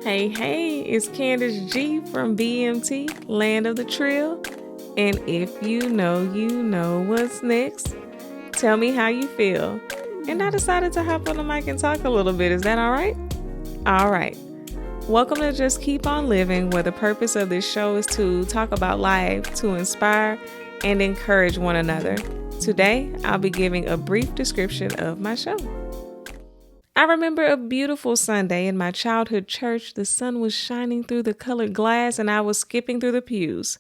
Hey, it's Candace G from BMT, Land of the Trill. And if you know what's next. Tell me how you feel. And I decided to hop on the mic and talk a little bit. Is that all right? All right. Welcome to Just Keep On Living, where the purpose of this show is to talk about life, to inspire and encourage one another. Today, I'll be giving a brief description of my show. I remember a beautiful Sunday in my childhood church. The sun was shining through the colored glass and I was skipping through the pews.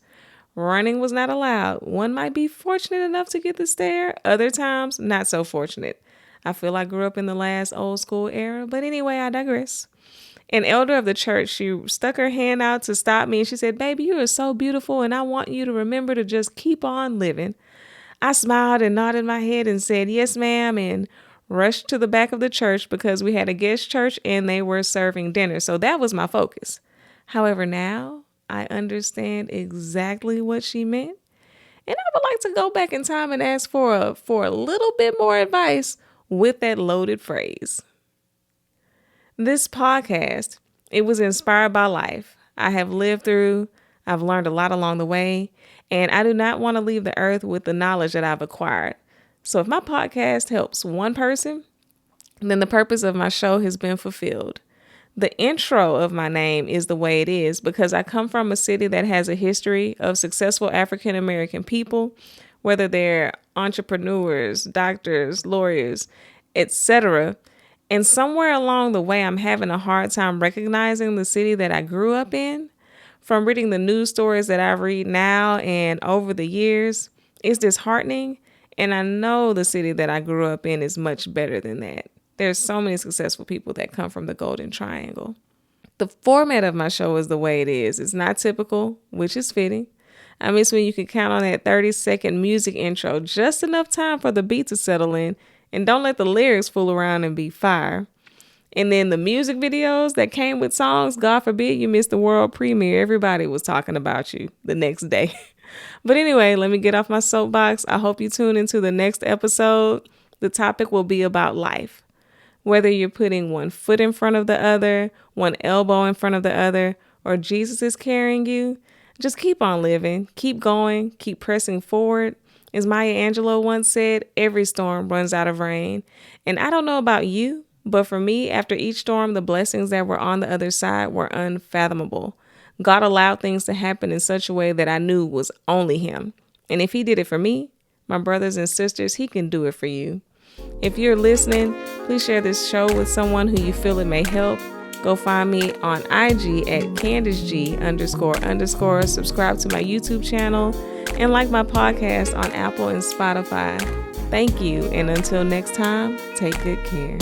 Running was not allowed. One might be fortunate enough to get the stair, other times not so fortunate. I feel I grew up in the last old school era, but anyway, I digress. An elder of the church, she stuck her hand out to stop me and she said, "Baby, you are so beautiful and I want you to remember to just keep on living." I smiled and nodded my head and said, "Yes, ma'am," and rushed to the back of the church because we had a guest church and they were serving dinner. So that was my focus. However, now I understand exactly what she meant. And I would like to go back in time and ask for a little bit more advice with that loaded phrase. This podcast, it was inspired by life. I have lived through, I've learned a lot along the way, and I do not want to leave the earth with the knowledge that I've acquired. So if my podcast helps one person, then the purpose of my show has been fulfilled. The intro of my name is the way it is because I come from a city that has a history of successful African American people, whether they're entrepreneurs, doctors, lawyers, etc. And somewhere along the way, I'm having a hard time recognizing the city that I grew up in. From reading the news stories that I read now and over the years, it's disheartening. And I know the city that I grew up in is much better than that. There's so many successful people that come from the Golden Triangle. The format of my show is the way it is. It's not typical, which is fitting. I miss when you could count on that 30-second music intro, just enough time for the beat to settle in, and don't let the lyrics fool around and be fire. And then the music videos that came with songs, God forbid you missed the world premiere. Everybody was talking about you the next day. But anyway, let me get off my soapbox. I hope you tune into the next episode. The topic will be about life. Whether you're putting one foot in front of the other, one elbow in front of the other, or Jesus is carrying you, just keep on living, keep going, keep pressing forward. As Maya Angelou once said, every storm runs out of rain. And I don't know about you, but for me, after each storm, the blessings that were on the other side were unfathomable. God allowed things to happen in such a way that I knew was only Him. And if He did it for me, my brothers and sisters, He can do it for you. If you're listening, please share this show with someone who you feel it may help. Go find me on IG at CandaceG__. Subscribe to my YouTube channel and like my podcast on Apple and Spotify. Thank you. And until next time, take good care.